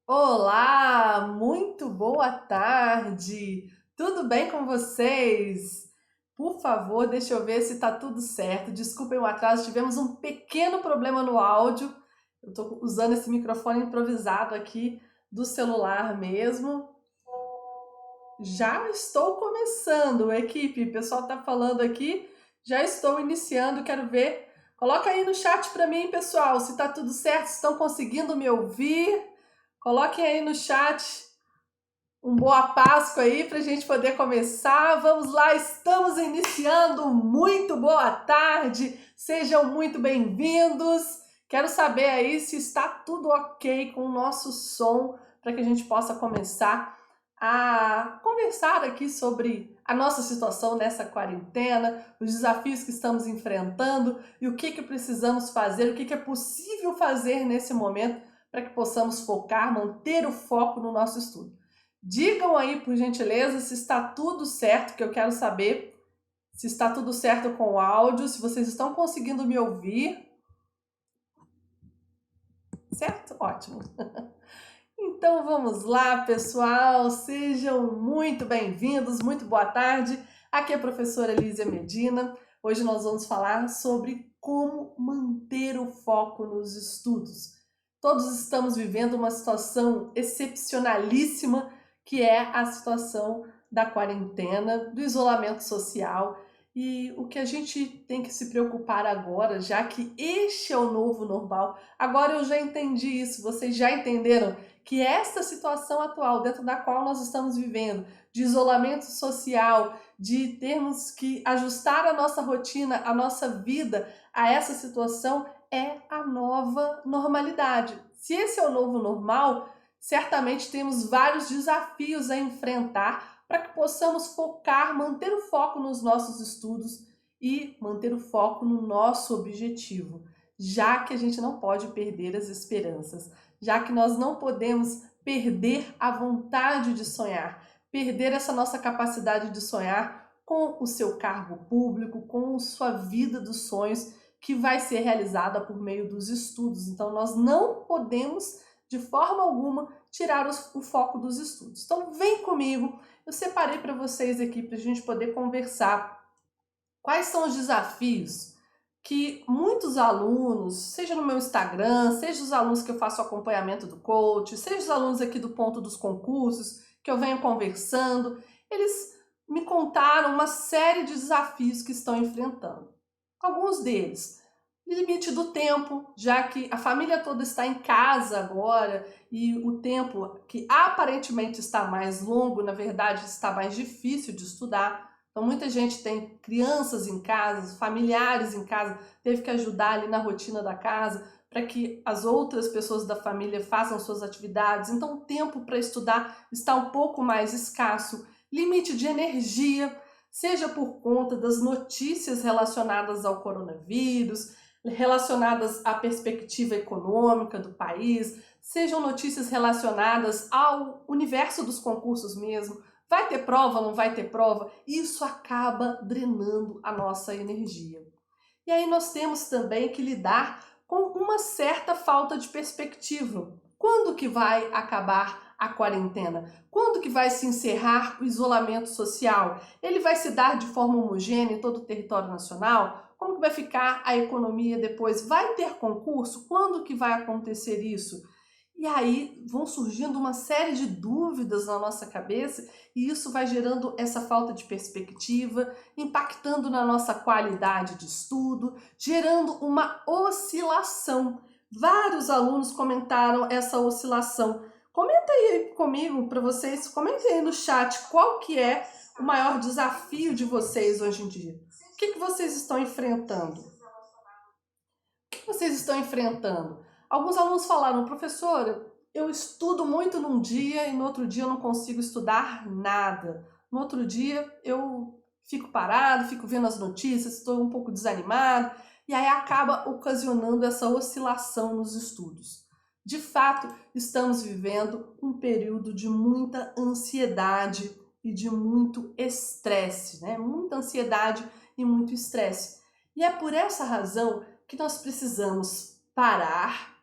Olá, muito boa tarde. Tudo bem com vocês? Por favor, deixa eu ver se está tudo certo. Desculpem o atraso, tivemos um pequeno problema no áudio. Eu estou usando esse microfone improvisado aqui do celular mesmo. Já estou começando, equipe. O pessoal está falando aqui. Já estou iniciando, quero ver. Coloca aí no chat para mim, pessoal, se está tudo certo, se estão conseguindo me ouvir. Coloquem aí no chat um boa Páscoa aí para a gente poder começar. Vamos lá, estamos iniciando. Muito boa tarde, sejam muito bem-vindos. Quero saber aí se está tudo ok com o nosso som para que a gente possa começar a conversar aqui sobre a nossa situação nessa quarentena, os desafios que estamos enfrentando e o que precisamos fazer, o que é possível fazer nesse momento para que possamos focar, manter o foco no nosso estudo. Digam aí, por gentileza, se está tudo certo, que eu quero saber se está tudo certo com o áudio, se vocês estão conseguindo me ouvir. Certo? Ótimo. Então vamos lá, pessoal, sejam muito bem-vindos, muito boa tarde. Aqui é a professora Lízia Medina. Hoje nós vamos falar sobre como manter o foco nos estudos. Todos estamos vivendo uma situação excepcionalíssima, que é a situação da quarentena, do isolamento social. E o que a gente tem que se preocupar agora, já que este é o novo normal, agora eu já entendi isso, vocês já entenderam que esta situação atual, dentro da qual nós estamos vivendo, de isolamento social, de termos que ajustar a nossa rotina, a nossa vida a essa situação, é a nova normalidade. Se esse é o novo normal, certamente temos vários desafios a enfrentar para que possamos focar, manter o foco nos nossos estudos e manter o foco no nosso objetivo, já que a gente não pode perder as esperanças, já que nós não podemos perder a vontade de sonhar, perder essa nossa capacidade de sonhar com o seu cargo público, com sua vida dos sonhos, que vai ser realizada por meio dos estudos. Então, nós não podemos, de forma alguma, tirar o foco dos estudos. Então, vem comigo, eu separei para vocês aqui para a gente poder conversar quais são os desafios que muitos alunos, seja no meu Instagram, seja os alunos que eu faço acompanhamento do coach, seja os alunos aqui do ponto dos concursos, que eu venho conversando, eles me contaram uma série de desafios que estão enfrentando. Alguns deles, limite do tempo, já que a família toda está em casa agora e o tempo que aparentemente está mais longo, na verdade está mais difícil de estudar. Então muita gente tem crianças em casa, familiares em casa, teve que ajudar ali na rotina da casa para que as outras pessoas da família façam suas atividades. Então o tempo para estudar está um pouco mais escasso. Limite de energia, seja por conta das notícias relacionadas ao coronavírus, relacionadas à perspectiva econômica do país, sejam notícias relacionadas ao universo dos concursos mesmo. Vai ter prova, não vai ter prova? Isso acaba drenando a nossa energia. E aí nós temos também que lidar com uma certa falta de perspectiva. Quando que vai acabar a quarentena? Quando que vai se encerrar o isolamento social? Ele vai se dar de forma homogênea em todo o território nacional? Como que vai ficar a economia depois? Vai ter concurso? Quando que vai acontecer isso? E aí vão surgindo uma série de dúvidas na nossa cabeça e isso vai gerando essa falta de perspectiva, impactando na nossa qualidade de estudo, gerando uma oscilação. Vários alunos comentaram essa oscilação. Comenta aí comigo para vocês, comentem aí no chat qual que é o maior desafio de vocês hoje em dia. O que vocês estão enfrentando? O que vocês estão enfrentando? Alguns alunos falaram, professora, eu estudo muito num dia e no outro dia eu não consigo estudar nada. No outro dia eu fico parado, fico vendo as notícias, estou um pouco desanimado e aí acaba ocasionando essa oscilação nos estudos. De fato, estamos vivendo um período de muita ansiedade e de muito estresse, né? Muita ansiedade e muito estresse. E é por essa razão que nós precisamos parar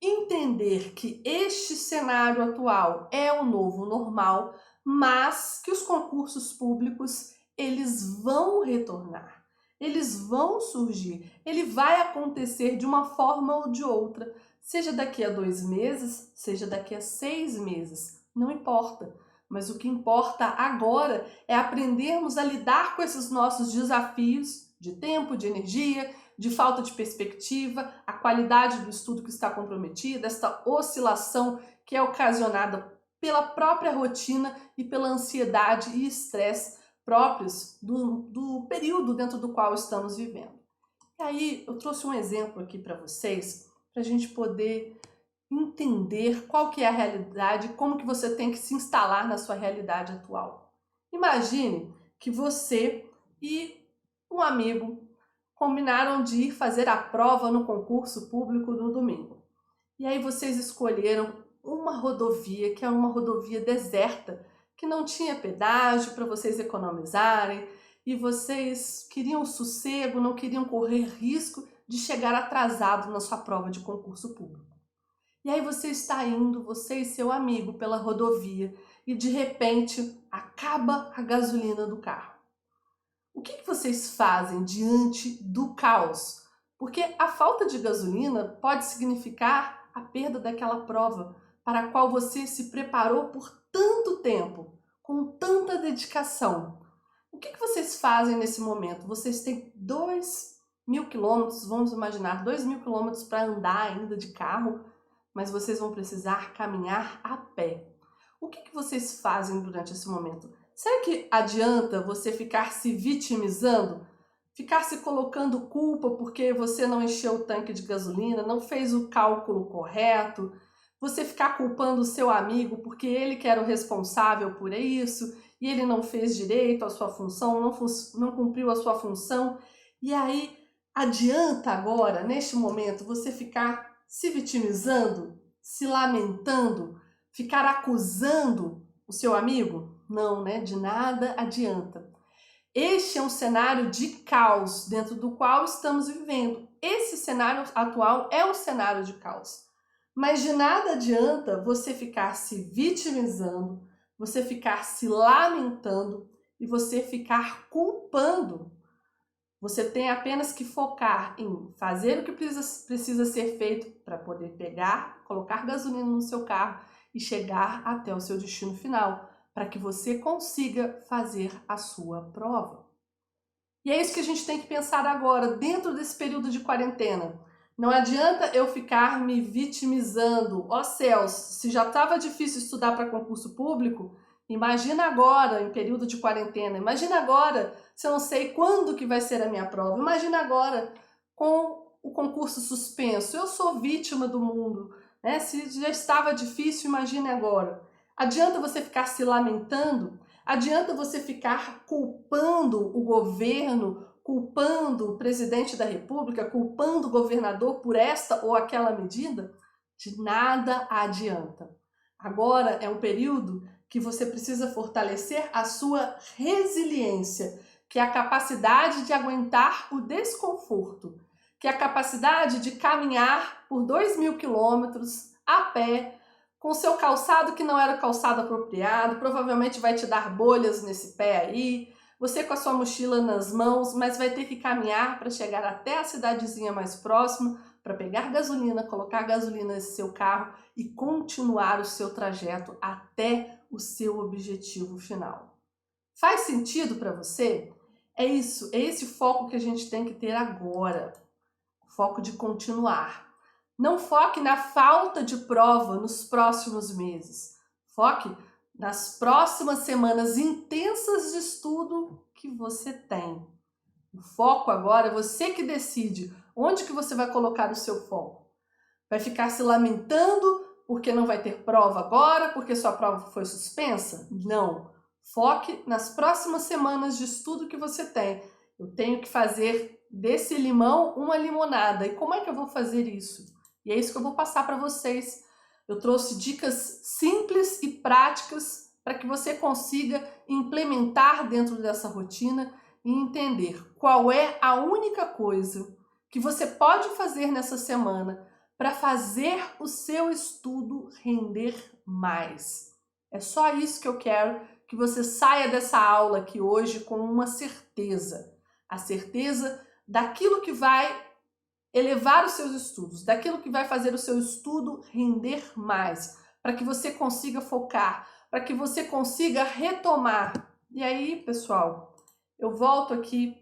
entender que este cenário atual é o novo normal, mas que os concursos públicos, eles vão retornar, eles vão surgir, ele vai acontecer de uma forma ou de outra, seja daqui a 2 meses, seja daqui a 6 meses, não importa. Mas o que importa agora é aprendermos a lidar com esses nossos desafios de tempo, de energia, de falta de perspectiva, a qualidade do estudo que está comprometida, esta oscilação que é ocasionada pela própria rotina e pela ansiedade e estresse próprios do período dentro do qual estamos vivendo. E aí eu trouxe um exemplo aqui para vocês, para a gente poder entender qual que é a realidade, como que você tem que se instalar na sua realidade atual. Imagine que você e um amigo combinaram de ir fazer a prova no concurso público no domingo. E aí vocês escolheram uma rodovia, que é uma rodovia deserta, que não tinha pedágio para vocês economizarem, e vocês queriam sossego, não queriam correr risco de chegar atrasado na sua prova de concurso público. E aí você está indo, você e seu amigo, pela rodovia, e de repente acaba a gasolina do carro. O que vocês fazem diante do caos? Porque a falta de gasolina pode significar a perda daquela prova para a qual você se preparou por tanto tempo, com tanta dedicação. O que vocês fazem nesse momento? Vocês têm 2.000 quilômetros, vamos imaginar, 2.000 quilômetros para andar ainda de carro, mas vocês vão precisar caminhar a pé. O que vocês fazem durante esse momento? Será que adianta você ficar se vitimizando? Ficar se colocando culpa porque você não encheu o tanque de gasolina, não fez o cálculo correto? Você ficar culpando o seu amigo porque ele que era o responsável por isso e ele não fez direito a sua função, não cumpriu a sua função? E aí, adianta agora, neste momento, você ficar se vitimizando, se lamentando, ficar acusando o seu amigo? Não, né? De nada adianta. Este é um cenário de caos dentro do qual estamos vivendo. Esse cenário atual é um cenário de caos. Mas de nada adianta você ficar se vitimizando, você ficar se lamentando e você ficar culpando. Você tem apenas que focar em fazer o que precisa ser feito para poder pegar, colocar gasolina no seu carro e chegar até o seu destino final, para que você consiga fazer a sua prova. E é isso que a gente tem que pensar agora, dentro desse período de quarentena. Não adianta eu ficar me vitimizando. Ó céus, se já estava difícil estudar para concurso público, imagina agora, em período de quarentena. Imagina agora, se eu não sei quando que vai ser a minha prova. Imagina agora, com o concurso suspenso. Eu sou vítima do mundo, né? Se já estava difícil, imagine agora. Adianta você ficar se lamentando? Adianta você ficar culpando o governo, culpando o presidente da República, culpando o governador por esta ou aquela medida? De nada adianta. Agora é um período que você precisa fortalecer a sua resiliência, que é a capacidade de aguentar o desconforto, que é a capacidade de caminhar por 2.000 quilômetros a pé, com seu calçado que não era calçado apropriado, provavelmente vai te dar bolhas nesse pé aí, você com a sua mochila nas mãos, mas vai ter que caminhar para chegar até a cidadezinha mais próxima, para pegar gasolina, colocar gasolina nesse seu carro e continuar o seu trajeto até o seu objetivo final. Faz sentido para você? É isso, é esse foco que a gente tem que ter agora, o foco de continuar. Não foque na falta de prova nos próximos meses. Foque nas próximas semanas intensas de estudo que você tem. O foco agora é você que decide onde que você vai colocar o seu foco. Vai ficar se lamentando porque não vai ter prova agora, porque sua prova foi suspensa? Não. Foque nas próximas semanas de estudo que você tem. Eu tenho que fazer desse limão uma limonada. E como é que eu vou fazer isso? E é isso que eu vou passar para vocês. Eu trouxe dicas simples e práticas para que você consiga implementar dentro dessa rotina e entender qual é a única coisa que você pode fazer nessa semana para fazer o seu estudo render mais. É só isso que eu quero que você saia dessa aula aqui hoje com uma certeza. A certeza daquilo que vai elevar os seus estudos, daquilo que vai fazer o seu estudo render mais, para que você consiga focar, para que você consiga retomar. E aí, pessoal, eu volto aqui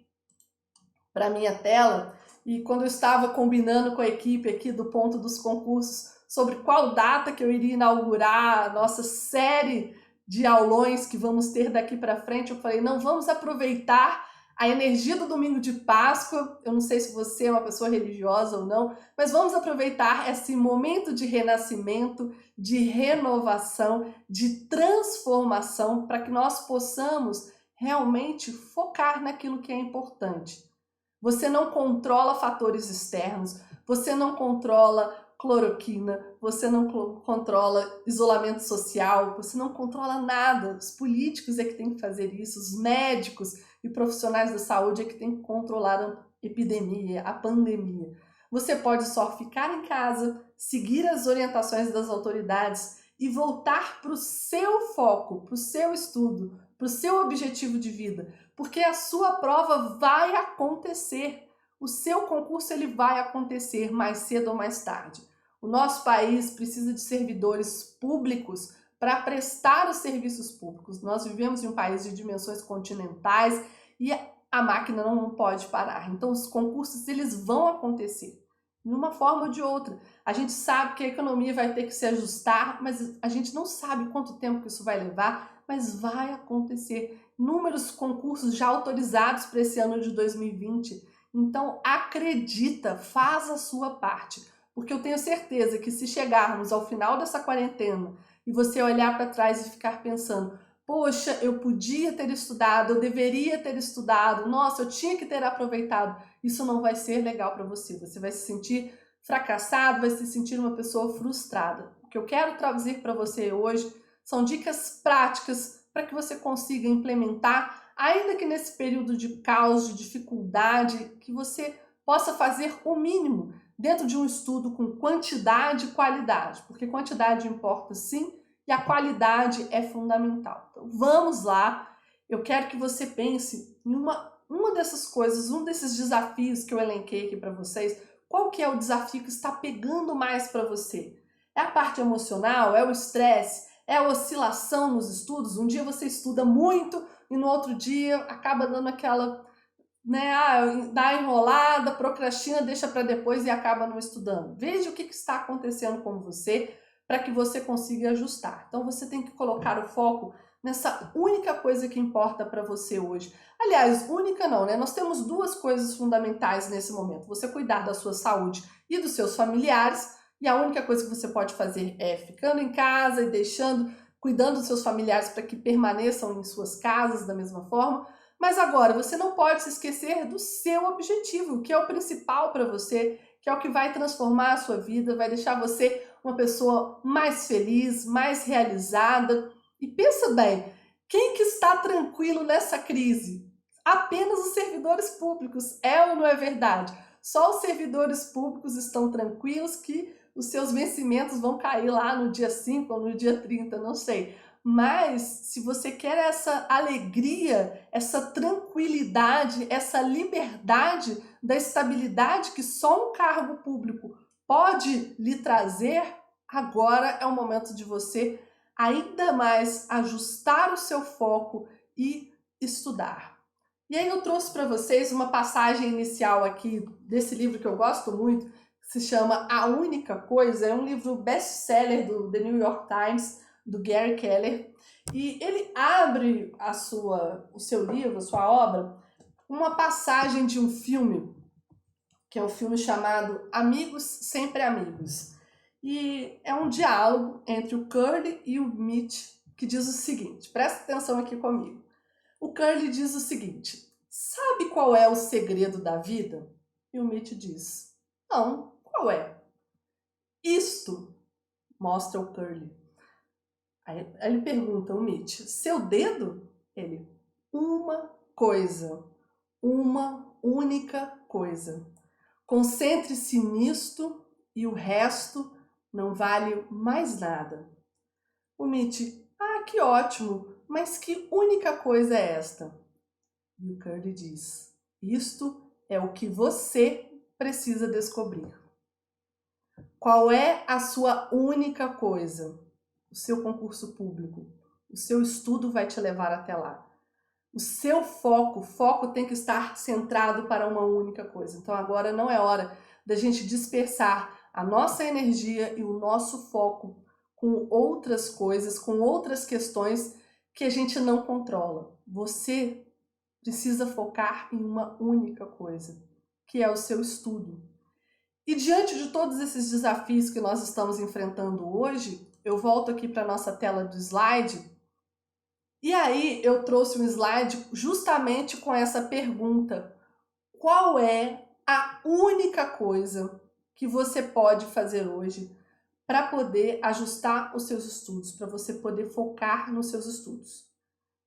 para a minha tela e quando eu estava combinando com a equipe aqui do Ponto dos Concursos sobre qual data que eu iria inaugurar a nossa série de aulões que vamos ter daqui para frente, eu falei, não, vamos aproveitar a energia do domingo de Páscoa. Eu não sei se você é uma pessoa religiosa ou não, mas vamos aproveitar esse momento de renascimento, de renovação, de transformação, para que nós possamos realmente focar naquilo que é importante. Você não controla fatores externos, você não controla cloroquina, você não controla isolamento social, você não controla nada. Os políticos é que têm que fazer isso, os médicos e profissionais da saúde é que têm que controlar a epidemia, a pandemia. Você pode só ficar em casa, seguir as orientações das autoridades e voltar para o seu foco, para o seu estudo, para o seu objetivo de vida, porque a sua prova vai acontecer. O seu concurso ele vai acontecer mais cedo ou mais tarde. O nosso país precisa de servidores públicos para prestar os serviços públicos. Nós vivemos em um país de dimensões continentais e a máquina não pode parar. Então os concursos eles vão acontecer de uma forma ou de outra. A gente sabe que a economia vai ter que se ajustar, mas a gente não sabe quanto tempo que isso vai levar, mas vai acontecer. Inúmeros concursos já autorizados para esse ano de 2020. Então, acredita, faz a sua parte. Porque eu tenho certeza que se chegarmos ao final dessa quarentena e você olhar para trás e ficar pensando, poxa, eu podia ter estudado, eu deveria ter estudado, nossa, eu tinha que ter aproveitado. Isso não vai ser legal para você. Você vai se sentir fracassado, vai se sentir uma pessoa frustrada. O que eu quero trazer para você hoje são dicas práticas para que você consiga implementar, ainda que nesse período de caos, de dificuldade, que você possa fazer o mínimo dentro de um estudo com quantidade e qualidade, porque quantidade importa sim e a qualidade é fundamental. Então vamos lá, eu quero que você pense em uma dessas coisas, um desses desafios que eu elenquei aqui para vocês. Qual que é o desafio que está pegando mais para você? É a parte emocional? É o estresse? É a oscilação nos estudos? Um dia você estuda muito e no outro dia acaba dando aquela, dá enrolada, procrastina, deixa para depois e acaba não estudando. Veja o que está acontecendo com você para que você consiga ajustar. Então você tem que colocar o foco nessa única coisa que importa para você hoje. Aliás, única não, né? Nós temos duas coisas fundamentais nesse momento. Você cuidar da sua saúde e dos seus familiares, e a única coisa que você pode fazer é ficando em casa e cuidando dos seus familiares para que permaneçam em suas casas da mesma forma. Mas agora, você não pode se esquecer do seu objetivo, que é o principal para você, que é o que vai transformar a sua vida, vai deixar você uma pessoa mais feliz, mais realizada. E pensa bem, quem que está tranquilo nessa crise? Apenas os servidores públicos, é ou não é verdade? Só os servidores públicos estão tranquilos que os seus vencimentos vão cair lá no dia 5 ou no dia 30, não sei. Mas se você quer essa alegria, essa tranquilidade, essa liberdade da estabilidade que só um cargo público pode lhe trazer, agora é o momento de você ainda mais ajustar o seu foco e estudar. E aí eu trouxe para vocês uma passagem inicial aqui desse livro que eu gosto muito, que se chama A Única Coisa. É um livro best-seller do The New York Times, do Gary Keller, e ele abre o seu livro, a sua obra, uma passagem de um filme, que é um filme chamado Amigos Sempre Amigos. E é um diálogo entre o Curly e o Mitch, que diz o seguinte, presta atenção aqui comigo. O Curly diz o seguinte, sabe qual é o segredo da vida? E o Mitch diz, não, qual é? Isto, mostra o Curly. Aí ele pergunta, o Mitch, seu dedo? Ele, uma coisa, uma única coisa. Concentre-se nisto e o resto não vale mais nada. O Mitch, que ótimo, mas que única coisa é esta? E o Curly diz, isto é o que você precisa descobrir. Qual é a sua única coisa? O seu concurso público, o seu estudo vai te levar até lá. O seu foco tem que estar centrado para uma única coisa. Então agora não é hora da gente dispersar a nossa energia e o nosso foco com outras coisas, com outras questões que a gente não controla. Você precisa focar em uma única coisa, que é o seu estudo. E diante de todos esses desafios que nós estamos enfrentando hoje, eu volto aqui para a nossa tela do slide. E aí eu trouxe um slide justamente com essa pergunta: qual é a única coisa que você pode fazer hoje para poder ajustar os seus estudos, para você poder focar nos seus estudos?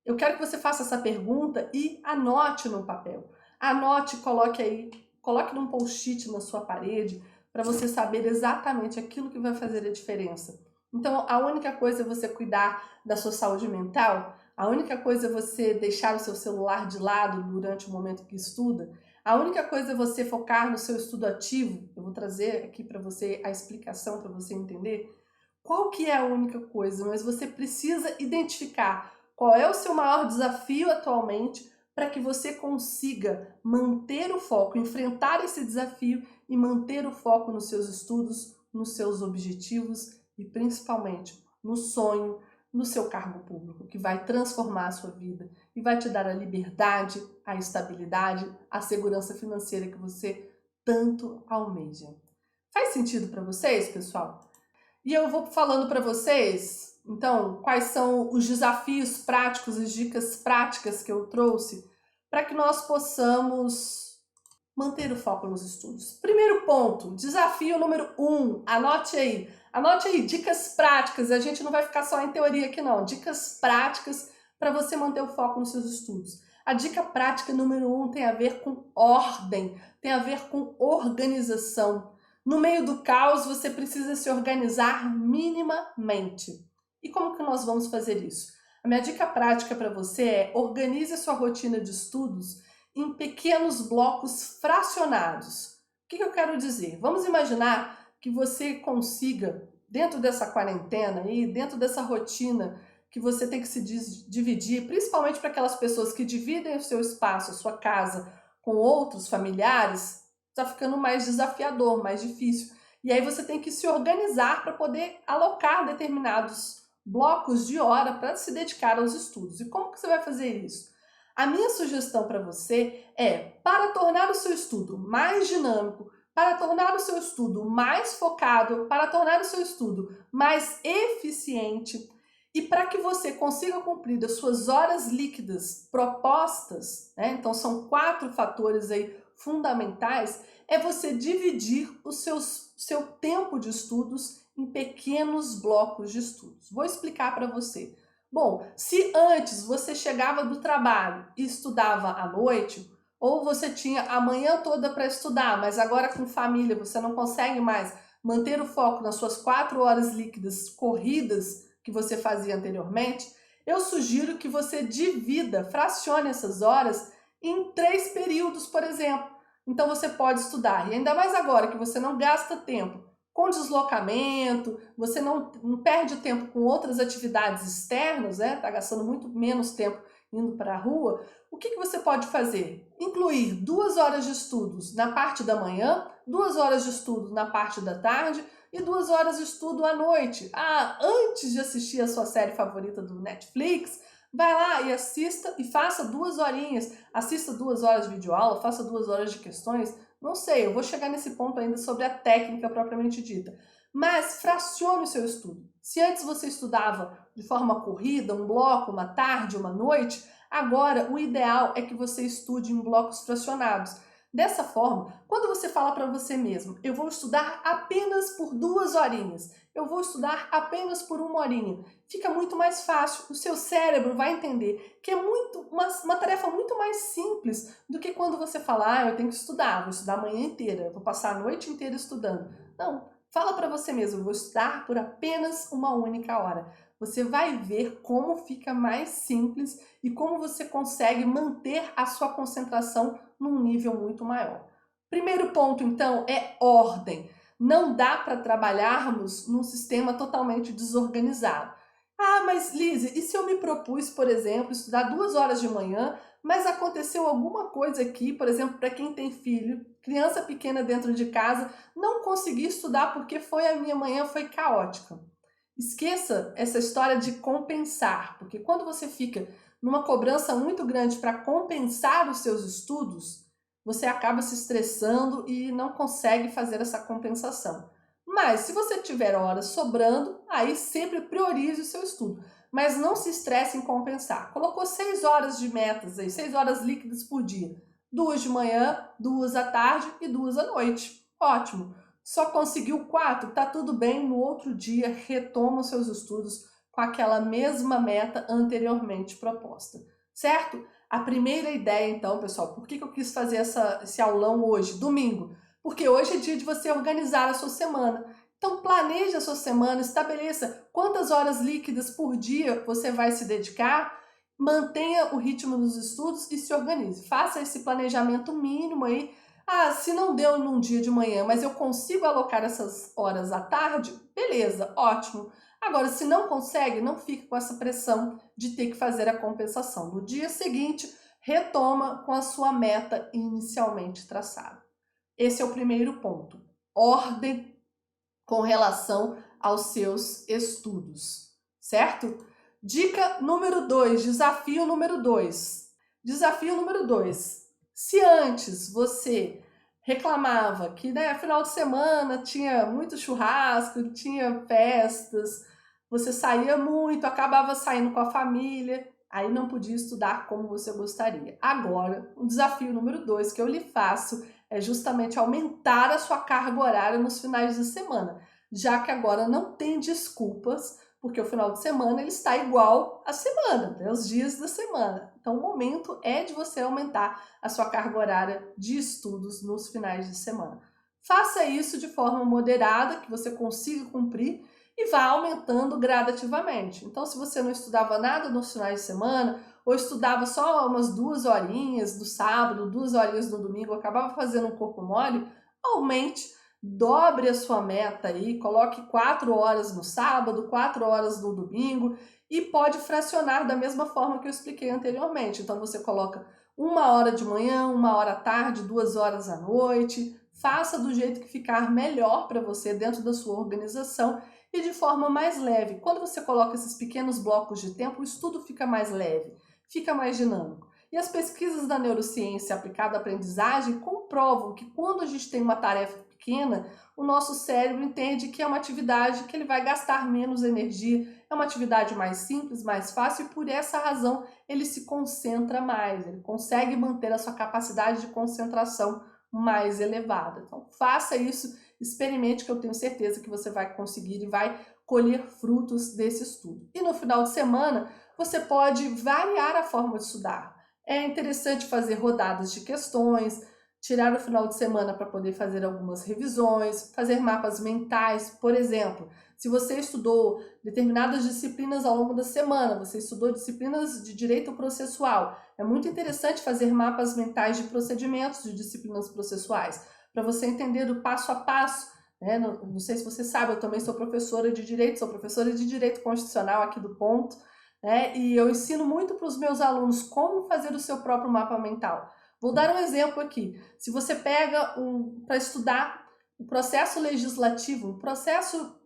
Eu quero que você faça essa pergunta e anote no papel. Anote, coloque num post-it na sua parede para você saber exatamente aquilo que vai fazer a diferença. Então, a única coisa é você cuidar da sua saúde mental, a única coisa é você deixar o seu celular de lado durante o momento que estuda, a única coisa é você focar no seu estudo ativo. Eu vou trazer aqui para você a explicação para você entender qual que é a única coisa, mas você precisa identificar qual é o seu maior desafio atualmente para que você consiga manter o foco, enfrentar esse desafio e manter o foco nos seus estudos, nos seus objetivos e principalmente no sonho, no seu cargo público, que vai transformar a sua vida e vai te dar a liberdade, a estabilidade, a segurança financeira que você tanto almeja. Faz sentido para vocês, pessoal? E eu vou falando para vocês, então, quais são os desafios práticos, as dicas práticas que eu trouxe para que nós possamos manter o foco nos estudos. Primeiro ponto, desafio número 1, anote aí, dicas práticas, a gente não vai ficar só em teoria aqui não, dicas práticas para você manter o foco nos seus estudos. A dica prática número 1 tem a ver com ordem, tem a ver com organização. No meio do caos, você precisa se organizar minimamente. E como que nós vamos fazer isso? A minha dica prática para você é organize a sua rotina de estudos em pequenos blocos fracionados. O que eu quero dizer? Vamos imaginar que você consiga, dentro dessa quarentena aí, dentro dessa rotina que você tem que se dividir, principalmente para aquelas pessoas que dividem o seu espaço, a sua casa, com outros familiares, está ficando mais desafiador, mais difícil. E aí você tem que se organizar para poder alocar determinados blocos de hora para se dedicar aos estudos. E como que você vai fazer isso? A minha sugestão para você é, para tornar o seu estudo mais dinâmico, para tornar o seu estudo mais focado, para tornar o seu estudo mais eficiente e para que você consiga cumprir as suas horas líquidas propostas, né? Então são 4 fatores aí fundamentais, é você dividir o seu tempo de estudos em pequenos blocos de estudos. Vou explicar para você. Bom, se antes você chegava do trabalho e estudava à noite, ou você tinha a manhã toda para estudar, mas agora com família você não consegue mais manter o foco nas suas 4 horas líquidas corridas que você fazia anteriormente, eu sugiro que você fracione essas horas em 3 períodos, por exemplo. Então você pode estudar, e ainda mais agora que você não gasta tempo com deslocamento, você não perde tempo com outras atividades externas, né? Tá gastando muito menos tempo indo para a rua. O que você pode fazer? Incluir 2 horas de estudos na parte da manhã, 2 horas de estudo na parte da tarde e 2 horas de estudo à noite. Antes de assistir a sua série favorita do Netflix, vai lá e assista e faça 2 horinhas. Assista 2 horas de videoaula, faça 2 horas de questões. Não sei, eu vou chegar nesse ponto ainda sobre a técnica propriamente dita. Mas fracione o seu estudo. Se antes você estudava de forma corrida, um bloco, uma tarde, uma noite, agora o ideal é que você estude em blocos fracionados. Dessa forma, quando você fala para você mesmo, eu vou estudar apenas por 2 horinhas, eu vou estudar apenas por 1 horinha, fica muito mais fácil, o seu cérebro vai entender que é uma tarefa muito mais simples do que quando você fala, eu tenho que estudar, vou estudar a manhã inteira, vou passar a noite inteira estudando. Não, Fala para você mesmo, eu vou estudar por apenas uma única hora. Você vai ver como fica mais simples e como você consegue manter a sua concentração num nível muito maior. Primeiro ponto, então, é ordem. Não dá para trabalharmos num sistema totalmente desorganizado. Ah, mas Lise, e se eu me propus, por exemplo, estudar 2 horas de manhã, mas aconteceu alguma coisa aqui, por exemplo, para quem tem filho, criança pequena dentro de casa, não consegui estudar porque a minha manhã foi caótica. Esqueça essa história de compensar, porque quando você fica numa cobrança muito grande para compensar os seus estudos, você acaba se estressando e não consegue fazer essa compensação. Mas se você tiver horas sobrando, aí sempre priorize o seu estudo. Mas não se estresse em compensar. Colocou 6 horas de metas aí, 6 horas líquidas por dia. 2 de manhã, 2 à tarde e 2 à noite. Ótimo. Só conseguiu 4? Tá tudo bem. No outro dia, retoma os seus estudos com aquela mesma meta anteriormente proposta. Certo? A primeira ideia, então, pessoal, por que eu quis fazer esse aulão hoje, domingo? Porque hoje é dia de você organizar a sua semana. Então, planeje a sua semana, estabeleça quantas horas líquidas por dia você vai se dedicar, mantenha o ritmo dos estudos e se organize. Faça esse planejamento mínimo aí. Ah, se não deu num dia de manhã, mas eu consigo alocar essas horas à tarde, beleza, ótimo. Agora, se não consegue, não fique com essa pressão de ter que fazer a compensação. No dia seguinte, retoma com a sua meta inicialmente traçada. Esse é o primeiro ponto. Ordem com relação aos seus estudos, certo? Dica número 2, desafio número 2. Desafio número 2. Se antes você reclamava que, final de semana tinha muito churrasco, tinha festas, você saía muito, acabava saindo com a família, aí não podia estudar como você gostaria. Agora, o desafio número 2 que eu lhe faço é justamente aumentar a sua carga horária nos finais de semana, já que agora não tem desculpas, porque o final de semana ele está igual à semana, né, os dias da semana. Então, o momento é de você aumentar a sua carga horária de estudos nos finais de semana. Faça isso de forma moderada, que você consiga cumprir, e vá aumentando gradativamente. Então, se você não estudava nada nos finais de semana, ou estudava só umas 2 horinhas no sábado, 2 horinhas no domingo, acabava fazendo um corpo mole, aumente, dobre a sua meta aí, coloque 4 horas no sábado, 4 horas no domingo, e pode fracionar da mesma forma que eu expliquei anteriormente. Então, você coloca 1 hora de manhã, 1 hora à tarde, 2 horas à noite, faça do jeito que ficar melhor para você dentro da sua organização e de forma mais leve. Quando você coloca esses pequenos blocos de tempo, o estudo fica mais leve, fica mais dinâmico. E as pesquisas da neurociência aplicada à aprendizagem comprovam que quando a gente tem uma tarefa pequena, o nosso cérebro entende que é uma atividade que ele vai gastar menos energia, é uma atividade mais simples, mais fácil, e por essa razão ele se concentra mais, ele consegue manter a sua capacidade de concentração mais elevada. Então, faça isso, experimente, que eu tenho certeza que você vai conseguir e vai colher frutos desse estudo. E no final de semana, você pode variar a forma de estudar. É interessante fazer rodadas de questões, tirar o final de semana para poder fazer algumas revisões, fazer mapas mentais, por exemplo. Se você estudou determinadas disciplinas ao longo da semana, você estudou disciplinas de direito processual, é muito interessante fazer mapas mentais de procedimentos de disciplinas processuais, para você entender o passo a passo, né? Não sei se você sabe, eu também sou professora de direito constitucional aqui do Ponto, né? E eu ensino muito para os meus alunos como fazer o seu próprio mapa mental. Vou dar um exemplo aqui. Se você pega para estudar o processo legislativo, o processo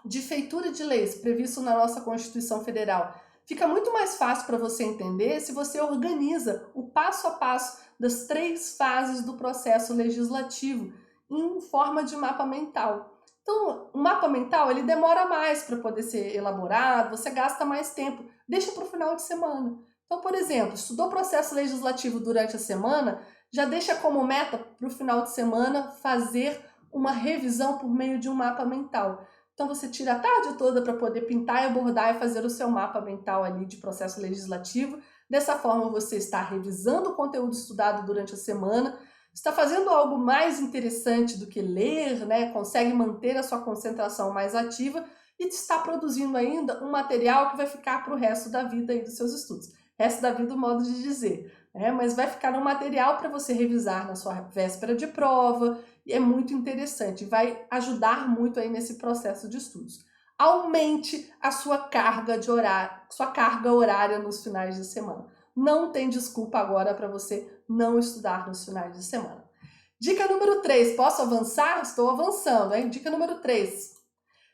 de feitura de leis previsto na nossa Constituição Federal, fica muito mais fácil para você entender se você organiza o passo a passo das 3 fases do processo legislativo em forma de mapa mental. Então, o mapa mental ele demora mais para poder ser elaborado, você gasta mais tempo, deixa para o final de semana. Então, por exemplo, estudou processo legislativo durante a semana, já deixa como meta para o final de semana fazer uma revisão por meio de um mapa mental. Então, você tira a tarde toda para poder pintar e abordar e fazer o seu mapa mental ali de processo legislativo. Dessa forma, você está revisando o conteúdo estudado durante a semana, Está fazendo algo mais interessante do que ler, né? Consegue manter a sua concentração mais ativa e está produzindo ainda um material que vai ficar para o resto da vida aí dos seus estudos. Resto da vida, o modo de dizer, né? Mas vai ficar um material para você revisar na sua véspera de prova e é muito interessante, vai ajudar muito aí nesse processo de estudos. Aumente a sua carga horária nos finais de semana. Não tem desculpa agora para você não estudar nos finais de semana. Dica número 3, posso avançar? Estou avançando, hein? Dica número 3.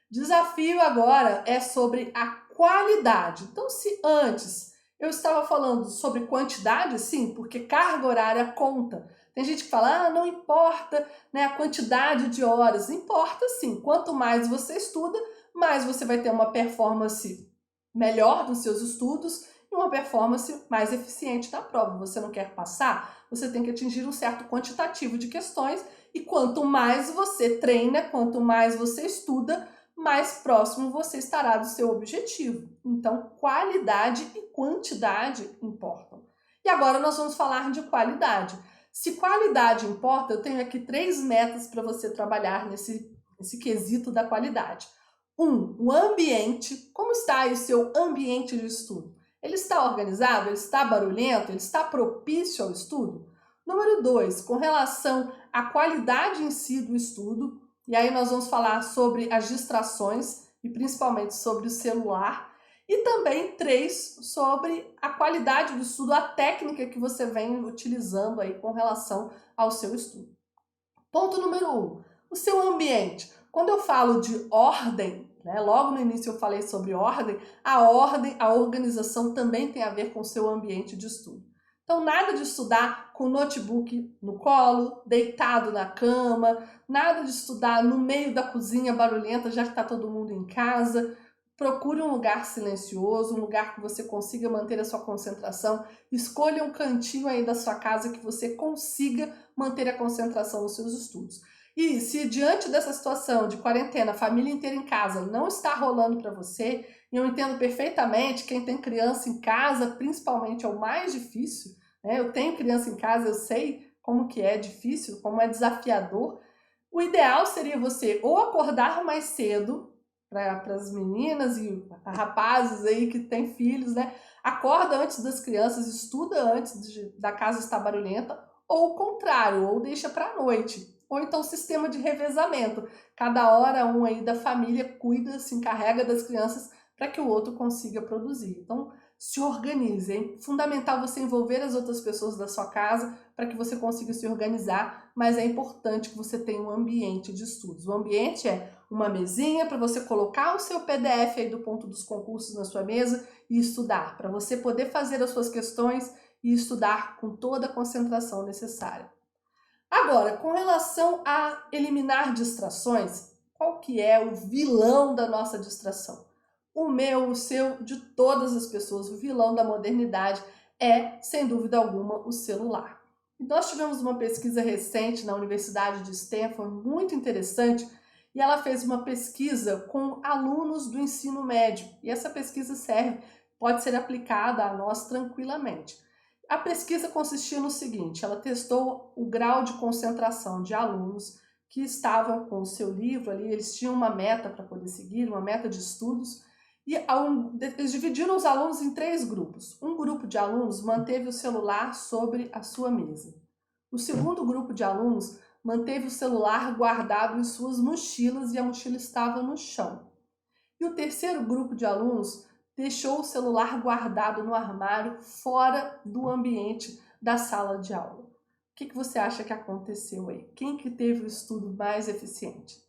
Desafio agora é sobre a qualidade. Então, se antes eu estava falando sobre quantidade, sim, porque carga horária conta. Tem gente que fala, não importa, né, a quantidade de horas. Importa sim, quanto mais você estuda, mais você vai ter uma performance melhor nos seus estudos e uma performance mais eficiente na prova. Você não quer passar? Você tem que atingir um certo quantitativo de questões e quanto mais você treina, quanto mais você estuda, mais próximo você estará do seu objetivo. Então, qualidade e quantidade importam. E agora nós vamos falar de qualidade. Se qualidade importa, eu tenho aqui 3 metas para você trabalhar nesse quesito da qualidade. 1, o ambiente. Como está aí o seu ambiente de estudo? Ele está organizado? Ele está barulhento? Ele está propício ao estudo? Número 2, com relação à qualidade em si do estudo, e aí nós vamos falar sobre as distrações e principalmente sobre o celular. E também 3, sobre a qualidade do estudo, a técnica que você vem utilizando aí com relação ao seu estudo. Ponto número 1, o seu ambiente. Quando eu falo de ordem, né, logo no início eu falei sobre ordem, a organização também tem a ver com o seu ambiente de estudo. Então, nada de estudar com o notebook no colo, deitado na cama, nada de estudar no meio da cozinha barulhenta, já que está todo mundo em casa. Procure um lugar silencioso, um lugar que você consiga manter a sua concentração. Escolha um cantinho aí da sua casa que você consiga manter a concentração nos seus estudos. E se diante dessa situação de quarentena, a família inteira em casa não está rolando para você, e eu entendo perfeitamente, quem tem criança em casa, principalmente, é o mais difícil, né? Eu tenho criança em casa, eu sei como que é difícil, como é desafiador. O ideal seria você ou acordar mais cedo, para as meninas e rapazes aí que têm filhos, né? Acorda antes das crianças, estuda antes da casa estar barulhenta, ou o contrário, ou deixa para a noite. Ou então sistema de revezamento. Cada hora um aí da família cuida, se encarrega das crianças para que o outro consiga produzir. Então, se organize, hein? Fundamental você envolver as outras pessoas da sua casa para que você consiga se organizar, mas é importante que você tenha um ambiente de estudos. O ambiente é uma mesinha para você colocar o seu PDF aí do ponto dos concursos na sua mesa e estudar, para você poder fazer as suas questões e estudar com toda a concentração necessária. Agora, com relação a eliminar distrações, qual que é o vilão da nossa distração? O meu, o seu, de todas as pessoas, o vilão da modernidade é, sem dúvida alguma, o celular. E nós tivemos uma pesquisa recente na Universidade de Stanford, muito interessante, e ela fez uma pesquisa com alunos do ensino médio. E essa pesquisa pode ser aplicada a nós tranquilamente. A pesquisa consistia no seguinte, ela testou o grau de concentração de alunos que estavam com o seu livro ali, eles tinham uma meta para poder seguir, uma meta de estudos, e eles dividiram os alunos em 3 grupos. Um grupo de alunos manteve o celular sobre a sua mesa. O segundo grupo de alunos manteve o celular guardado em suas mochilas e a mochila estava no chão. E o terceiro grupo de alunos deixou o celular guardado no armário fora do ambiente da sala de aula. O que você acha que aconteceu aí? Quem que teve o estudo mais eficiente?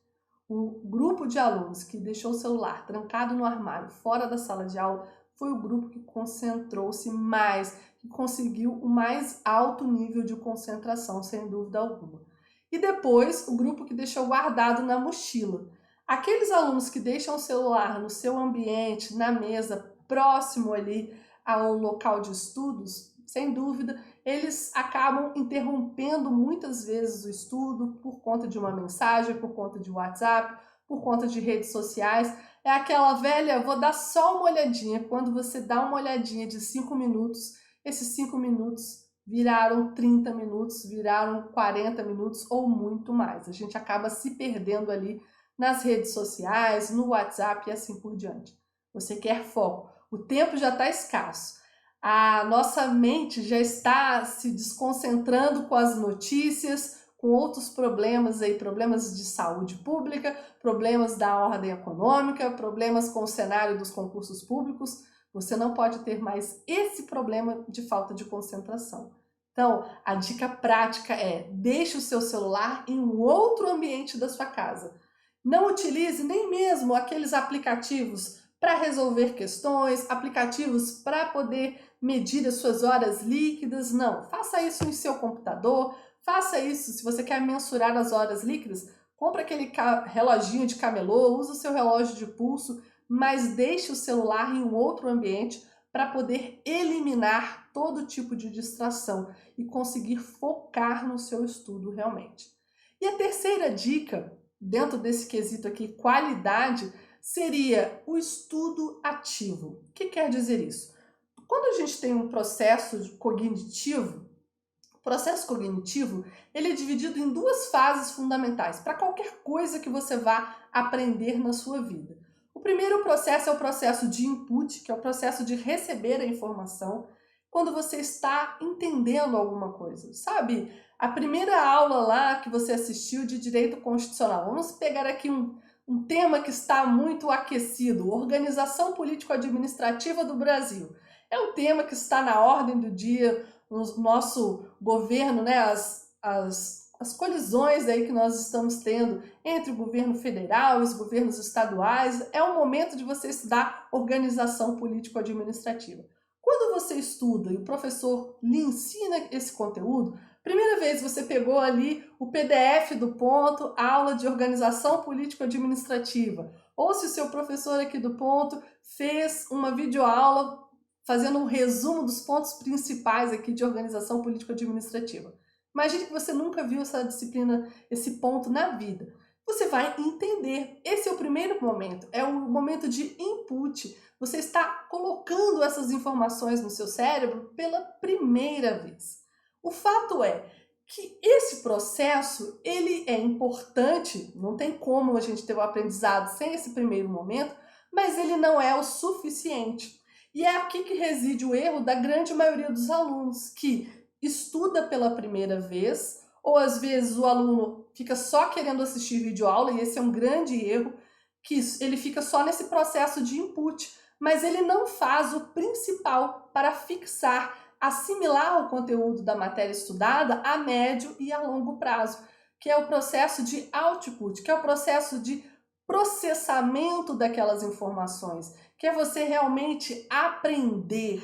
O grupo de alunos que deixou o celular trancado no armário fora da sala de aula foi o grupo que concentrou-se mais, que conseguiu o mais alto nível de concentração, sem dúvida alguma. E depois, o grupo que deixou guardado na mochila. Aqueles alunos que deixam o celular no seu ambiente, na mesa, próximo ali ao local de estudos, sem dúvida, eles acabam interrompendo muitas vezes o estudo por conta de uma mensagem, por conta de WhatsApp, por conta de redes sociais. É aquela velha, vou dar só uma olhadinha. Quando você dá uma olhadinha de 5 minutos, esses 5 minutos viraram 30 minutos, viraram 40 minutos ou muito mais. A gente acaba se perdendo ali nas redes sociais, no WhatsApp e assim por diante. Você quer foco. O tempo já está escasso. A nossa mente já está se desconcentrando com as notícias, com outros problemas aí, problemas de saúde pública, problemas da ordem econômica, problemas com o cenário dos concursos públicos. Você não pode ter mais esse problema de falta de concentração. Então, a dica prática é: deixe o seu celular em um outro ambiente da sua casa. Não utilize nem mesmo aqueles aplicativos para resolver questões, aplicativos para poder medir as suas horas líquidas. Não, faça isso em seu computador, faça isso se você quer mensurar as horas líquidas. Compre aquele reloginho de camelô, use o seu relógio de pulso, mas deixe o celular em um outro ambiente para poder eliminar todo tipo de distração e conseguir focar no seu estudo realmente. E a terceira dica, dentro desse quesito aqui, qualidade, seria o estudo ativo. O que quer dizer isso? Quando a gente tem um processo cognitivo, ele é dividido em duas fases fundamentais para qualquer coisa que você vá aprender na sua vida. O primeiro processo é o processo de input, que é o processo de receber a informação, quando você está entendendo alguma coisa. Sabe, a primeira aula lá que você assistiu de direito constitucional, vamos pegar aqui um tema que está muito aquecido, organização político-administrativa do Brasil. É um tema que está na ordem do dia no nosso governo, né? As colisões aí que nós estamos tendo entre o governo federal e os governos estaduais. É o momento de você estudar organização político-administrativa. Quando você estuda e o professor lhe ensina esse conteúdo, primeira vez você pegou ali o PDF do ponto, aula de organização político-administrativa. Ou se o seu professor aqui do ponto fez uma videoaula fazendo um resumo dos pontos principais aqui de organização político-administrativa. Imagine que você nunca viu essa disciplina, esse ponto na vida. Você vai entender. Esse é o primeiro momento, é o momento de input. Você está colocando essas informações no seu cérebro pela primeira vez. O fato é que esse processo, ele é importante, não tem como a gente ter um aprendizado sem esse primeiro momento, mas ele não é o suficiente. E é aqui que reside o erro da grande maioria dos alunos, que estuda pela primeira vez, ou às vezes o aluno fica só querendo assistir videoaula, e esse é um grande erro, que ele fica só nesse processo de input, mas ele não faz o principal para fixar, assimilar o conteúdo da matéria estudada a médio e a longo prazo, que é o processo de output, que é o processo de processamento daquelas informações, que é você realmente aprender.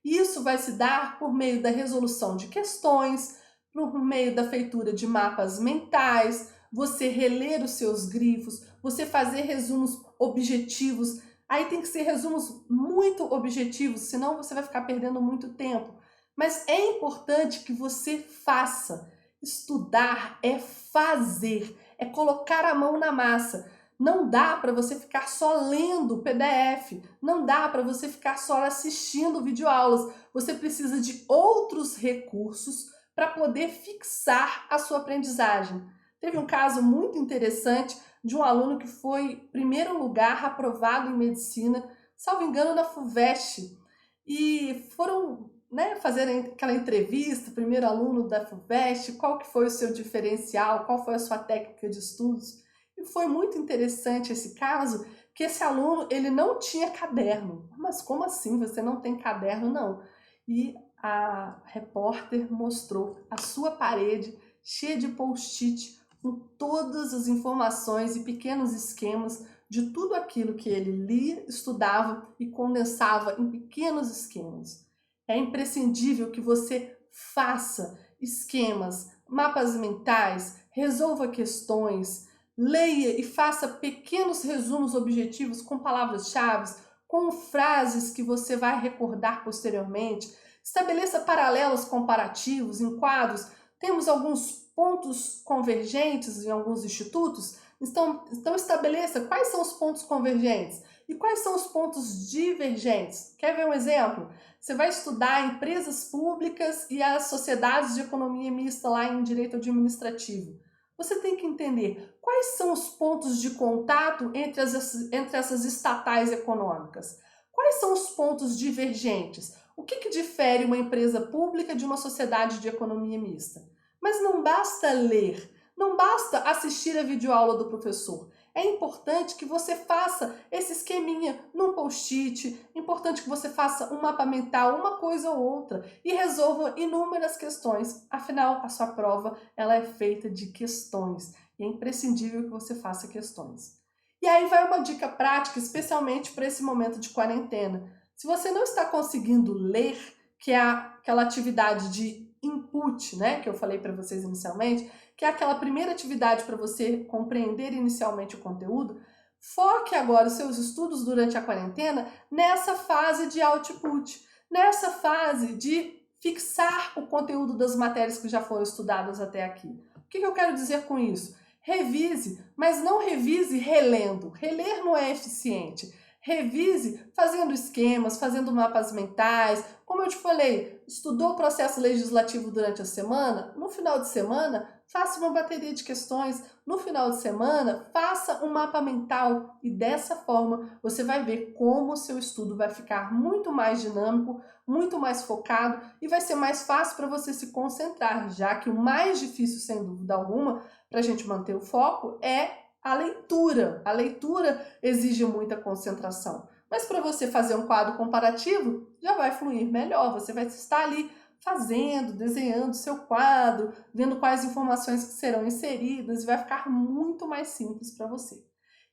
Isso vai se dar por meio da resolução de questões, por meio da feitura de mapas mentais, você reler os seus grifos, você fazer resumos objetivos. Aí tem que ser resumos muito objetivos, senão você vai ficar perdendo muito tempo. Mas é importante que você faça. Estudar é fazer, é colocar a mão na massa. Não dá para você ficar só lendo o PDF, não dá para você ficar só assistindo videoaulas. Você precisa de outros recursos para poder fixar a sua aprendizagem. Teve um caso muito interessante de um aluno que foi primeiro lugar aprovado em medicina, salvo engano, na FUVEST. E foram fazer aquela entrevista, primeiro aluno da FUVEST, qual que foi o seu diferencial, qual foi a sua técnica de estudos. E foi muito interessante esse caso, que esse aluno, ele não tinha caderno. Mas como assim você não tem caderno? Não. E a repórter mostrou a sua parede cheia de post-it com todas as informações e pequenos esquemas de tudo aquilo que ele lia, estudava e condensava em pequenos esquemas. É imprescindível que você faça esquemas, mapas mentais, resolva questões, leia e faça pequenos resumos objetivos com palavras-chave, com frases que você vai recordar posteriormente. Estabeleça paralelos comparativos em quadros. Temos alguns pontos convergentes em alguns institutos. Então estabeleça quais são os pontos convergentes. E quais são os pontos divergentes? Quer ver um exemplo? Você vai estudar empresas públicas e as sociedades de economia mista lá em direito administrativo. Você tem que entender quais são os pontos de contato entre essas estatais econômicas. Quais são os pontos divergentes? O que difere uma empresa pública de uma sociedade de economia mista? Mas não basta ler, não basta assistir a videoaula do professor. É importante que você faça esse esqueminha num post-it, importante que você faça um mapa mental, uma coisa ou outra, e resolva inúmeras questões. Afinal, a sua prova ela é feita de questões, e é imprescindível que você faça questões. E aí vai uma dica prática, especialmente para esse momento de quarentena. Se você não está conseguindo ler, que é aquela atividade de input, né, que eu falei para vocês inicialmente, que é aquela primeira atividade para você compreender inicialmente o conteúdo, foque agora os seus estudos durante a quarentena nessa fase de output, nessa fase de fixar o conteúdo das matérias que já foram estudadas até aqui. O que eu quero dizer com isso? Revise, mas não revise relendo. Reler não é eficiente. Revise fazendo esquemas, fazendo mapas mentais. Como eu te falei, estudou o processo legislativo durante a semana? No final de semana, faça uma bateria de questões. No final de semana, faça um mapa mental. E dessa forma, você vai ver como o seu estudo vai ficar muito mais dinâmico, muito mais focado e vai ser mais fácil para você se concentrar, já que o mais difícil, sem dúvida alguma, para a gente manter o foco é a leitura. A leitura exige muita concentração. Mas para você fazer um quadro comparativo, já vai fluir melhor. Você vai estar ali fazendo, desenhando seu quadro, vendo quais informações que serão inseridas e vai ficar muito mais simples para você.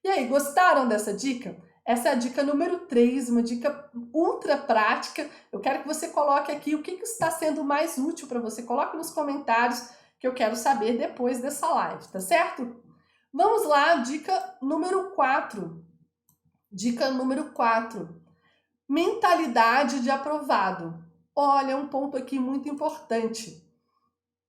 E aí, gostaram dessa dica? Essa é a dica número 3, uma dica ultra prática. Eu quero que você coloque aqui o que está sendo mais útil para você. Coloque nos comentários que eu quero saber depois dessa live, tá certo? Vamos lá, dica número 4. Dica número 4. Mentalidade de aprovado. Olha, um ponto aqui muito importante.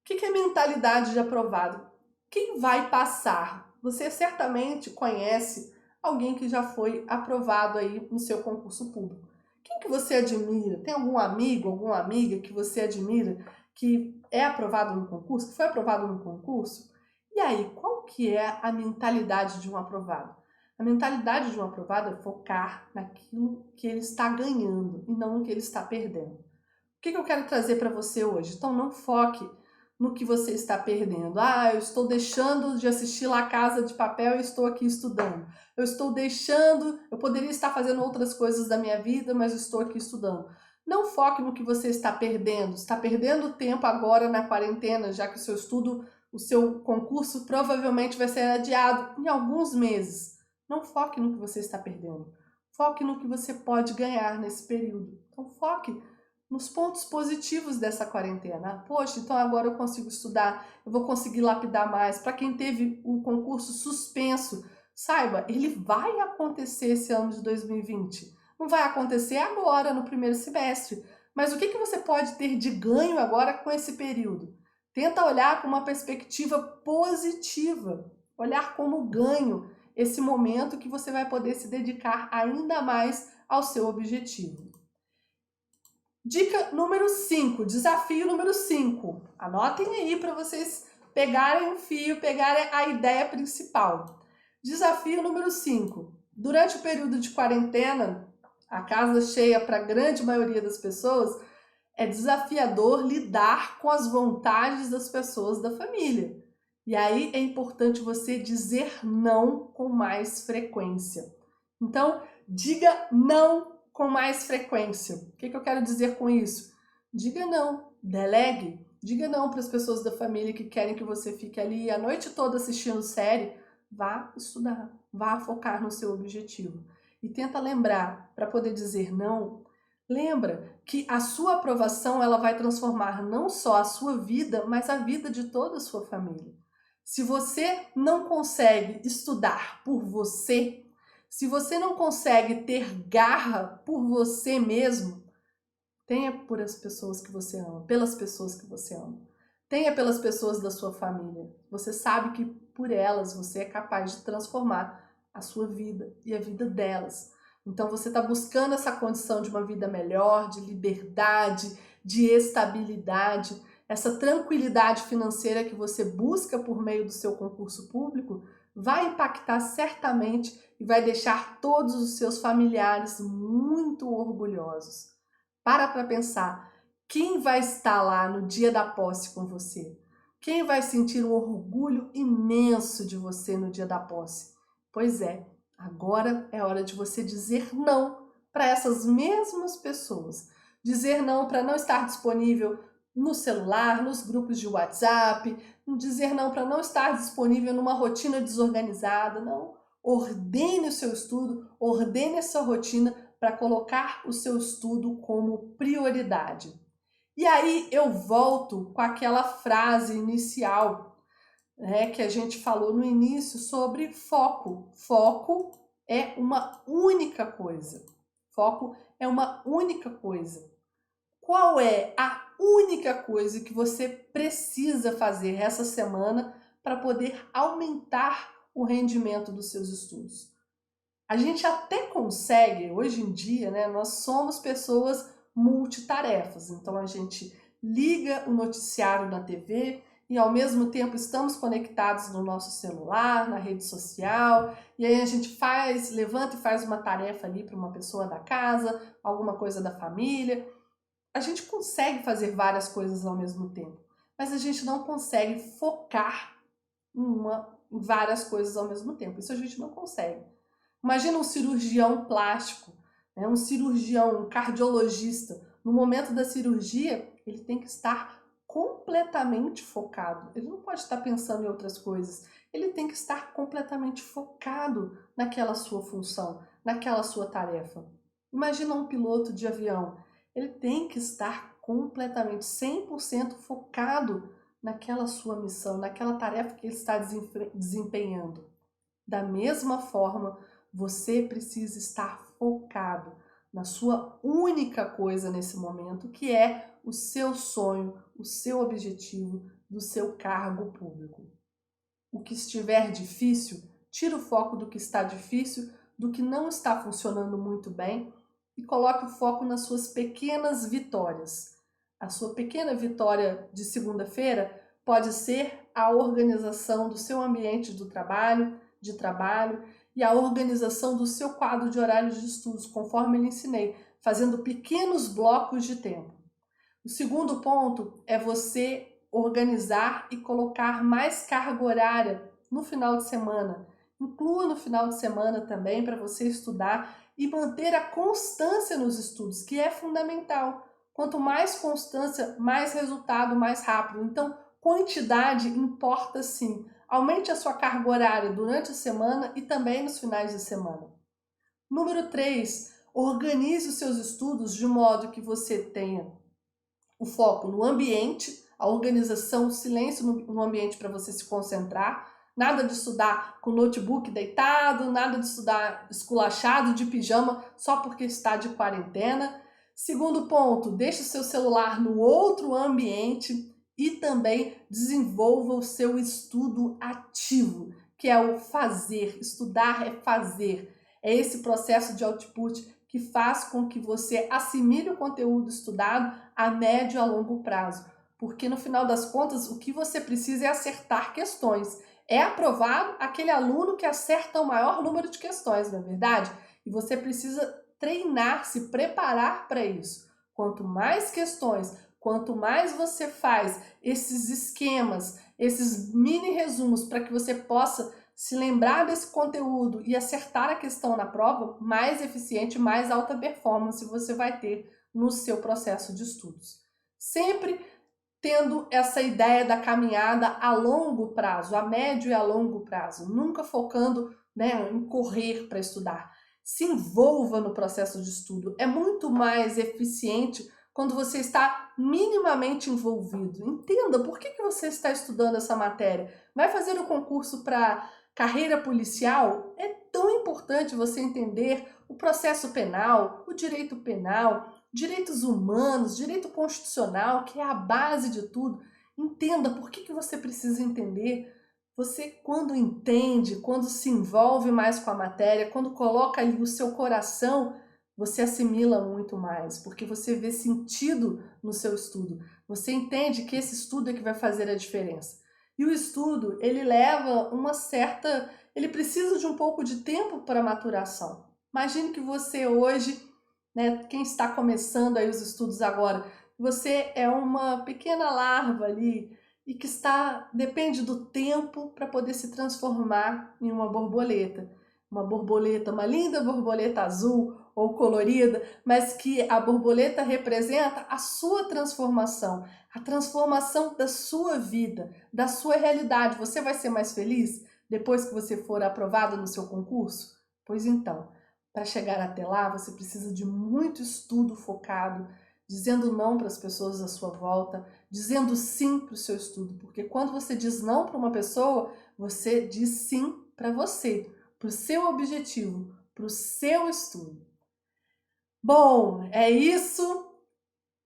O que é mentalidade de aprovado? Quem vai passar? Você certamente conhece alguém que já foi aprovado aí no seu concurso público. Quem que você admira? Tem algum amigo, alguma amiga que você admira que é aprovado no concurso, que foi aprovado no concurso? E aí, qual que é a mentalidade de um aprovado? A mentalidade de um aprovado é focar naquilo que ele está ganhando e não no que ele está perdendo. O que eu quero trazer para você hoje? Então, não foque no que você está perdendo. Eu estou deixando de assistir La Casa de Papel e estou aqui estudando. Eu estou deixando, eu poderia estar fazendo outras coisas da minha vida, mas estou aqui estudando. Não foque no que você está perdendo. Está perdendo tempo agora na quarentena, já que o seu estudo, o seu concurso provavelmente vai ser adiado em alguns meses. Não foque no que você está perdendo. Foque no que você pode ganhar nesse período. Então foque nos pontos positivos dessa quarentena. Poxa, então agora eu consigo estudar, eu vou conseguir lapidar mais. Para quem teve o concurso suspenso, saiba, ele vai acontecer esse ano de 2020. Não vai acontecer agora, no primeiro semestre. Mas o que você pode ter de ganho agora com esse período? Tenta olhar com uma perspectiva positiva. Olhar como ganho esse momento que você vai poder se dedicar ainda mais ao seu objetivo. Dica número 5, desafio número 5. Anotem aí para vocês pegarem o fio, pegarem a ideia principal. Desafio número 5. Durante o período de quarentena, a casa cheia para a grande maioria das pessoas, é desafiador lidar com as vontades das pessoas da família. E aí é importante você dizer não com mais frequência. Então, diga não com mais frequência. O que eu quero dizer com isso? Diga não, delegue. Diga não para as pessoas da família que querem que você fique ali a noite toda assistindo série. Vá estudar, vá focar no seu objetivo. E tenta lembrar, para poder dizer não, lembra que a sua aprovação ela vai transformar não só a sua vida, mas a vida de toda a sua família. Se você não consegue estudar por você, se você não consegue ter garra por você mesmo, tenha por as pessoas que você ama, pelas pessoas que você ama. Tenha pelas pessoas da sua família. Você sabe que por elas você é capaz de transformar a sua vida e a vida delas. Então você está buscando essa condição de uma vida melhor, de liberdade, de estabilidade, essa tranquilidade financeira que você busca por meio do seu concurso público vai impactar certamente e vai deixar todos os seus familiares muito orgulhosos. Para pensar, quem vai estar lá no dia da posse com você? Quem vai sentir um orgulho imenso de você no dia da posse? Pois é, agora é hora de você dizer não para essas mesmas pessoas. Dizer não para não estar disponível no celular, nos grupos de WhatsApp, dizer não para não estar disponível numa rotina desorganizada, não. Ordene o seu estudo, ordene a sua rotina para colocar o seu estudo como prioridade. E aí eu volto com aquela frase inicial, né, que a gente falou no início sobre foco. Foco é uma única coisa. Foco é uma única coisa. Qual é a única coisa que você precisa fazer essa semana para poder aumentar o rendimento dos seus estudos? A gente até consegue, hoje em dia, né, nós somos pessoas multitarefas, então a gente liga o noticiário na TV e ao mesmo tempo estamos conectados no nosso celular, na rede social, e aí a gente levanta e faz uma tarefa ali para uma pessoa da casa, alguma coisa da família. A gente consegue fazer várias coisas ao mesmo tempo, mas a gente não consegue focar em várias coisas ao mesmo tempo. Isso a gente não consegue. Imagina um cirurgião plástico, né? Um cirurgião, um cardiologista. No momento da cirurgia, ele tem que estar completamente focado. Ele não pode estar pensando em outras coisas. Ele tem que estar completamente focado naquela sua função, naquela sua tarefa. Imagina um piloto de avião. Ele tem que estar completamente, 100% focado naquela sua missão, naquela tarefa que ele está desempenhando. Da mesma forma, você precisa estar focado na sua única coisa nesse momento, que é o seu sonho, o seu objetivo do seu cargo público. O que estiver difícil, tira o foco do que está difícil, do que não está funcionando muito bem e coloque o foco nas suas pequenas vitórias. A sua pequena vitória de segunda-feira pode ser a organização do seu ambiente de trabalho e a organização do seu quadro de horários de estudos, conforme eu ensinei, fazendo pequenos blocos de tempo. O segundo ponto é você organizar e colocar mais carga horária no final de semana. Inclua no final de semana também para você estudar e manter a constância nos estudos, que é fundamental. Quanto mais constância, mais resultado, mais rápido. Então, quantidade importa sim. Aumente a sua carga horária durante a semana e também nos finais de semana. Número 3, organize os seus estudos de modo que você tenha o foco no ambiente, a organização, o silêncio no ambiente para você se concentrar. Nada de estudar com o notebook deitado, nada de estudar esculachado, de pijama, só porque está de quarentena. Segundo ponto, deixe o seu celular no outro ambiente e também desenvolva o seu estudo ativo, que é o fazer. Estudar é fazer. É esse processo de output que faz com que você assimile o conteúdo estudado a médio e a longo prazo. Porque no final das contas, o que você precisa é acertar questões. É aprovado aquele aluno que acerta o maior número de questões, não é verdade? E você precisa treinar, se preparar para isso. Quanto mais questões, quanto mais você faz esses esquemas, esses mini resumos para que você possa se lembrar desse conteúdo e acertar a questão na prova, mais eficiente, mais alta performance você vai ter no seu processo de estudos. Sempre tendo essa ideia da caminhada a longo prazo, a médio e a longo prazo, nunca focando, né, em correr para estudar. Se envolva no processo de estudo. É muito mais eficiente quando você está minimamente envolvido. Entenda por que você está estudando essa matéria. Vai fazer o concurso para carreira policial? É tão importante você entender o processo penal, o direito penal, direitos humanos, direito constitucional, que é a base de tudo. Entenda por que você precisa entender Você, quando entende, quando se envolve mais com a matéria, quando coloca ali o seu coração, você assimila muito mais, porque você vê sentido no seu estudo. Você entende que esse estudo é que vai fazer a diferença. E o estudo, ele leva uma certa... Ele precisa de um pouco de tempo para maturação. Imagine que você hoje, né, quem está começando aí os estudos agora, você é uma pequena larva ali, e que depende do tempo para poder se transformar em uma borboleta. Uma borboleta, uma linda borboleta azul ou colorida, mas que a borboleta representa a sua transformação, a transformação da sua vida, da sua realidade. Você vai ser mais feliz depois que você for aprovado no seu concurso? Pois então, para chegar até lá, você precisa de muito estudo focado, dizendo não para as pessoas à sua volta, dizendo sim para o seu estudo, porque quando você diz não para uma pessoa, você diz sim para você, para o seu objetivo, para o seu estudo. Bom, é isso.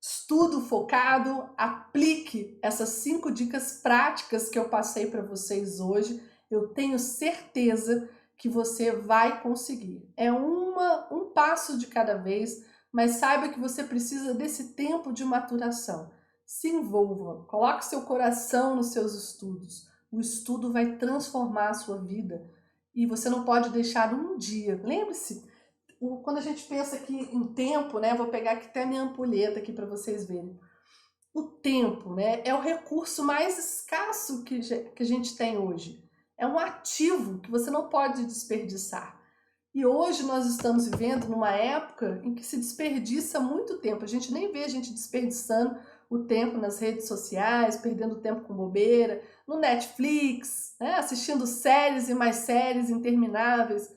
Estudo focado, aplique essas 5 dicas práticas que eu passei para vocês hoje. Eu tenho certeza que você vai conseguir. É um passo de cada vez, mas saiba que você precisa desse tempo de maturação. Se envolva, coloque seu coração nos seus estudos. O estudo vai transformar a sua vida e você não pode deixar um dia. Lembre-se, quando a gente pensa aqui em tempo, né? Vou pegar aqui até minha ampulheta aqui para vocês verem. O tempo, né, é o recurso mais escasso que a gente tem hoje. É um ativo que você não pode desperdiçar. E hoje nós estamos vivendo numa época em que se desperdiça muito tempo. A gente nem vê a gente desperdiçando o tempo nas redes sociais, perdendo tempo com bobeira, no Netflix, né, assistindo séries e mais séries intermináveis.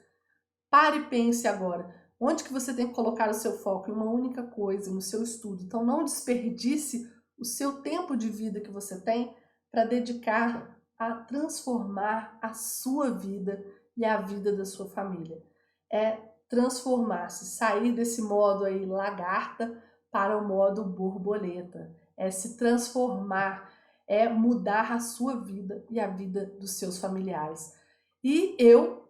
Pare e pense agora. Onde que você tem que colocar o seu foco? Em uma única coisa, no seu estudo. Então não desperdice o seu tempo de vida que você tem para dedicar a transformar a sua vida e a vida da sua família. É transformar-se, sair desse modo aí lagarta para o modo borboleta. É se transformar, é mudar a sua vida e a vida dos seus familiares. E eu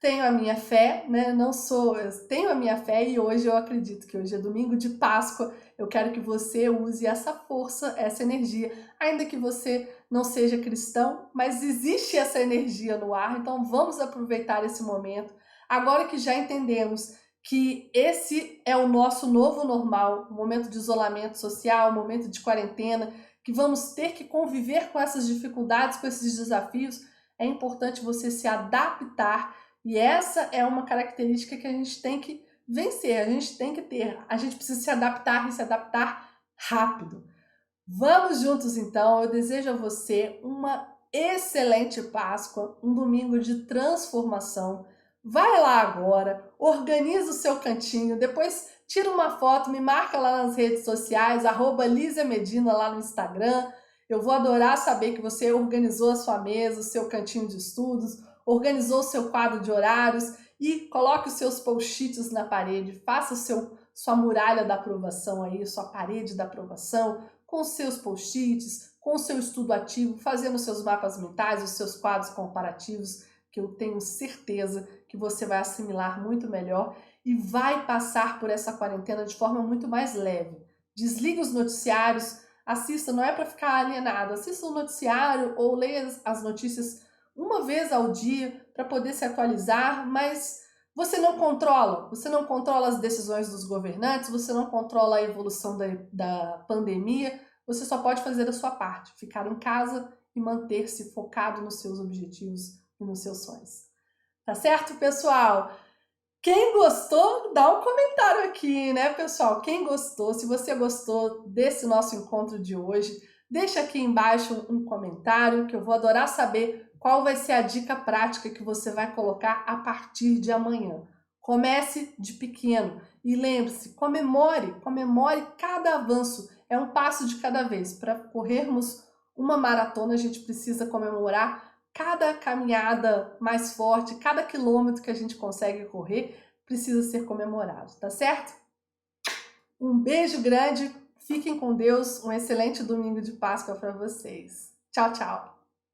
tenho a minha fé, né? Eu tenho a minha fé e hoje eu acredito que hoje é domingo de Páscoa. Eu quero que você use essa força, essa energia, ainda que você não seja cristão, mas existe essa energia no ar, então vamos aproveitar esse momento. Agora que já entendemos que esse é o nosso novo normal, o momento de isolamento social, o momento de quarentena, que vamos ter que conviver com essas dificuldades, com esses desafios, é importante você se adaptar. E essa é uma característica que a gente tem que vencer, a gente tem que ter, a gente precisa se adaptar e se adaptar rápido. Vamos juntos então, eu desejo a você uma excelente Páscoa, um domingo de transformação. Vai lá agora, organiza o seu cantinho, depois tira uma foto, me marca lá nas redes sociais, @LiziaMedina lá no Instagram. Eu vou adorar saber que você organizou a sua mesa, o seu cantinho de estudos, organizou o seu quadro de horários e coloque os seus post-its na parede, faça sua muralha da aprovação aí, sua parede da aprovação, com seus post-its, com o seu estudo ativo, fazendo seus mapas mentais, os seus quadros comparativos, que eu tenho certeza que você vai assimilar muito melhor e vai passar por essa quarentena de forma muito mais leve. Desliga os noticiários, assista, não é para ficar alienado, assista o noticiário ou leia as notícias uma vez ao dia para poder se atualizar, mas você não controla as decisões dos governantes, você não controla a evolução da pandemia, você só pode fazer a sua parte, ficar em casa e manter-se focado nos seus objetivos e nos seus sonhos. Tá certo, pessoal? Quem gostou, dá um comentário aqui, né, pessoal? Quem gostou, se você gostou desse nosso encontro de hoje, deixa aqui embaixo um comentário que eu vou adorar saber qual vai ser a dica prática que você vai colocar a partir de amanhã. Comece de pequeno e lembre-se, comemore cada avanço, é um passo de cada vez. Para corrermos uma maratona, a gente precisa comemorar cada caminhada mais forte, cada quilômetro que a gente consegue correr, precisa ser comemorado, tá certo? Um beijo grande, fiquem com Deus, um excelente domingo de Páscoa para vocês. Tchau, tchau!